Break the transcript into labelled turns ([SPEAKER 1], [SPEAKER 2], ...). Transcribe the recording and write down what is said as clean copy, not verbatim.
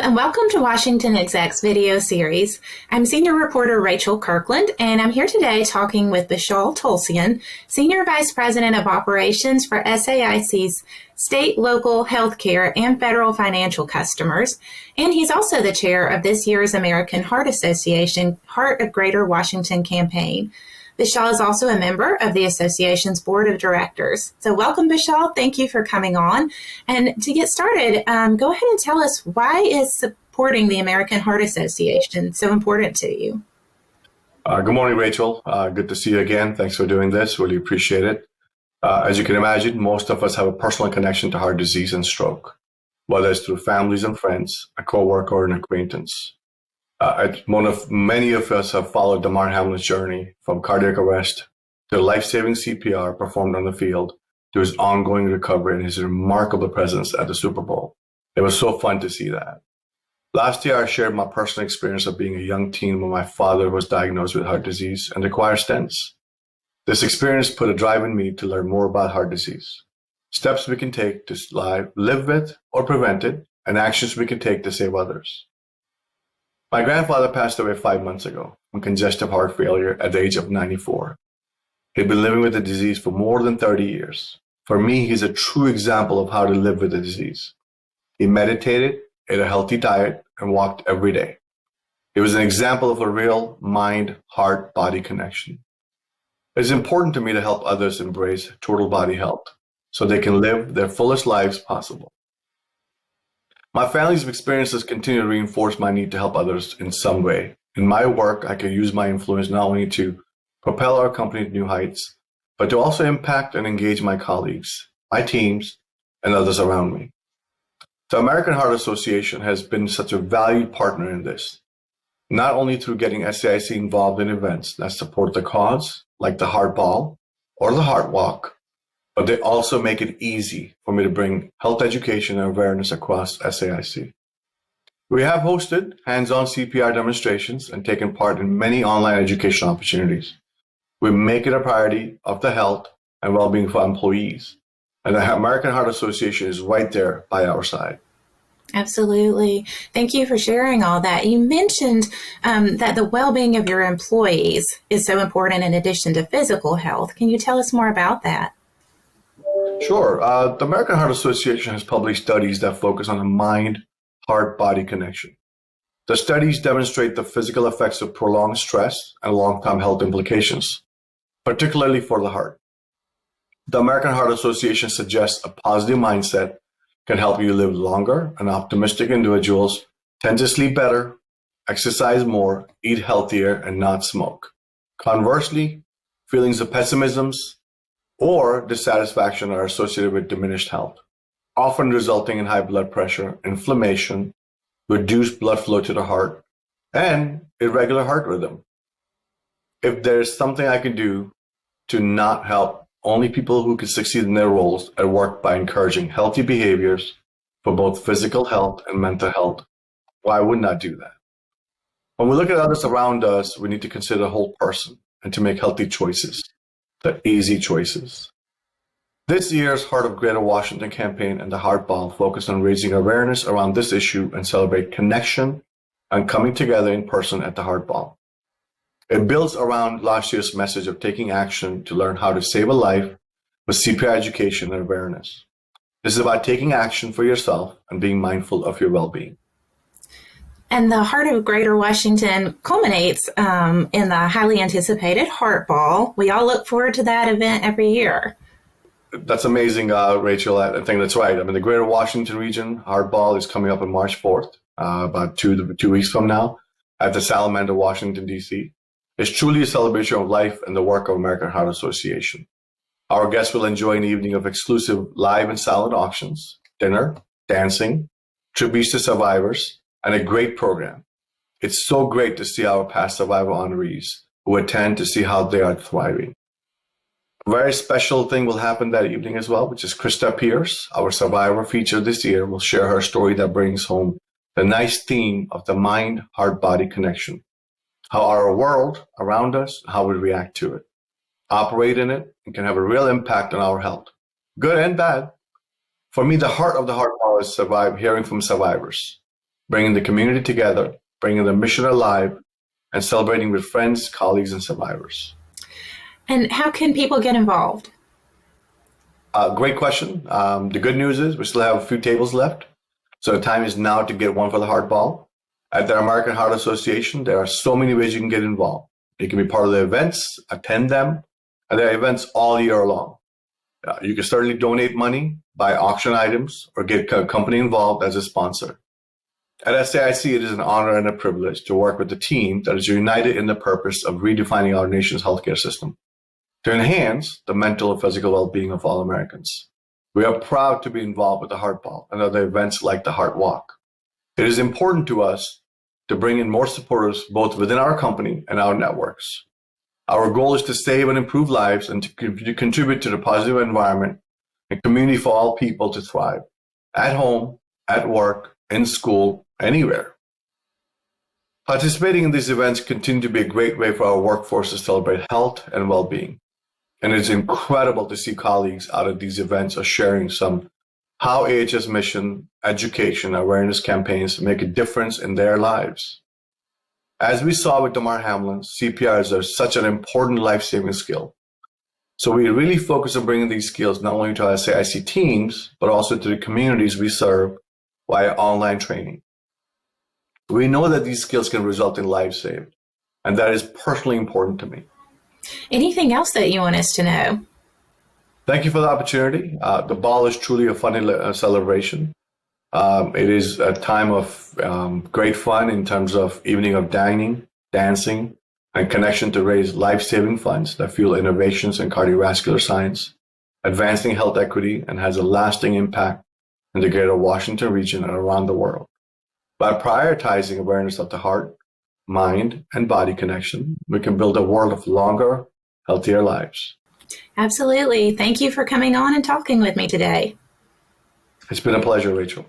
[SPEAKER 1] and welcome to Washington Exec's video series. I'm senior reporter Rachel Kirkland, and I'm here today talking with Vishal Tulsian, Senior Vice President of Operations for SAIC's state, local, healthcare, and federal financial customers. And he's also the chair of this year's American Heart Association Heart of Greater Washington campaign. Vishal is also a member of the association's board of directors. So welcome, Vishal. Thank you for coming on. And to get started, go ahead and tell us, why is supporting the American Heart Association so important to you?
[SPEAKER 2] Good morning, Rachel. Good to see you again. Thanks for doing this. Really appreciate it. As you can imagine, most of us have a personal connection to heart disease and stroke, whether it's through families and friends, a coworker, or an acquaintance. Many of us have followed Damar Hamlin's journey from cardiac arrest to life-saving CPR performed on the field to his ongoing recovery and his remarkable presence at the Super Bowl. It was so fun to see that. Last year, I shared my personal experience of being a young teen when my father was diagnosed with heart disease and required stents. This experience put a drive in me to learn more about heart disease, steps we can take to live with or prevent it, and actions we can take to save others. My grandfather passed away 5 months ago from congestive heart failure at the age of 94. He'd been living with the disease for more than 30 years. For me, he's a true example of how to live with the disease. He meditated, ate a healthy diet, and walked every day. He was an example of a real mind-heart-body connection. It's important to me to help others embrace total body health so they can live their fullest lives possible. My family's experiences continue to reinforce my need to help others in some way. In my work, I can use my influence not only to propel our company to new heights, but to also impact and engage my colleagues, my teams, and others around me. The American Heart Association has been such a valued partner in this, not only through getting SAIC involved in events that support the cause, like the Heart Ball or the Heart Walk, but they also make it easy for me to bring health education and awareness across SAIC. We have hosted hands-on CPR demonstrations and taken part in many online education opportunities. We make it a priority of the health and well-being for employees, and the American Heart Association is right there by our side.
[SPEAKER 1] Absolutely. Thank you for sharing all that. You mentioned that the well-being of your employees is so important in addition to physical health. Can you tell us more about that?
[SPEAKER 2] Sure. The American Heart Association has published studies that focus on the mind-heart-body connection. The studies demonstrate the physical effects of prolonged stress and long-term health implications, particularly for the heart. The American Heart Association suggests a positive mindset can help you live longer, and optimistic individuals tend to sleep better, exercise more, eat healthier, and not smoke. Conversely, feelings of pessimism or dissatisfaction are associated with diminished health, often resulting in high blood pressure, inflammation, reduced blood flow to the heart, and irregular heart rhythm. If there's something I can do to not help only people who can succeed in their roles at work by encouraging healthy behaviors for both physical health and mental health, why wouldn't I do that? When we look at others around us, we need to consider the whole person and to make healthy choices. The easy choices. This year's Heart of Greater Washington campaign and the Heart Ball focus on raising awareness around this issue and celebrate connection and coming together in person at the Heart Ball. It builds around last year's message of taking action to learn how to save a life with CPR education and awareness. This is about taking action for yourself and being mindful of your well-being.
[SPEAKER 1] And the Heart of Greater Washington culminates in the highly anticipated Heart Ball. We all look forward to that event every year.
[SPEAKER 2] That's amazing, Rachel. I think that's right. I mean, the Greater Washington region Heart Ball is coming up on March 4th, about two weeks from now, at the Salamander, Washington, D.C. It's truly a celebration of life and the work of American Heart Association. Our guests will enjoy an evening of exclusive live and silent auctions, dinner, dancing, tributes to survivors, and a great program. It's so great to see our past survivor honorees who attend to see how they are thriving. A very special thing will happen that evening as well, which is Krista Pierce, our survivor featured this year, will share her story that brings home the nice theme of the mind-heart-body connection, how our world around us, how we react to it, operate in it, and can have a real impact on our health, good and bad. For me, the heart of the Heart Ball is hearing from survivors. bringing the community together, bringing the mission alive, and celebrating with friends, colleagues, and survivors.
[SPEAKER 1] And how can people get involved?
[SPEAKER 2] Great question. The good news is we still have a few tables left. So the time is now to get one for the Heart Ball. At the American Heart Association, there are so many ways you can get involved. You can be part of the events, attend them, and there are events all year long. You can certainly donate money, buy auction items, or get a company involved as a sponsor. At SAIC, it is an honor and a privilege to work with a team that is united in the purpose of redefining our nation's healthcare system to enhance the mental and physical well-being of all Americans. We are proud to be involved with the Heart Ball and other events like the Heart Walk. It is important to us to bring in more supporters both within our company and our networks. Our goal is to save and improve lives and to contribute to the positive environment and community for all people to thrive, at home, at work, in school, anywhere. Participating in these events continue to be a great way for our workforce to celebrate health and well-being. And it's incredible to see colleagues out of these events are sharing some how AHS mission, education, awareness campaigns make a difference in their lives. As we saw with Damar Hamlin, CPR is such an important life-saving skill. So we really focus on bringing these skills not only to our SAIC teams, but also to the communities we serve via online training. We know that these skills can result in lives saved, and that is personally important to me.
[SPEAKER 1] Anything else that you want us to know?
[SPEAKER 2] Thank you for the opportunity. The ball is truly a fun celebration. It is a time of great fun in terms of evening of dining, dancing, and connection to raise life-saving funds that fuel innovations in cardiovascular science, advancing health equity, and has a lasting impact in the greater Washington region and around the world. By prioritizing awareness of the heart, mind, and body connection, we can build a world of longer, healthier lives.
[SPEAKER 1] Absolutely. Thank you for coming on and talking with me today.
[SPEAKER 2] It's been a pleasure, Rachel.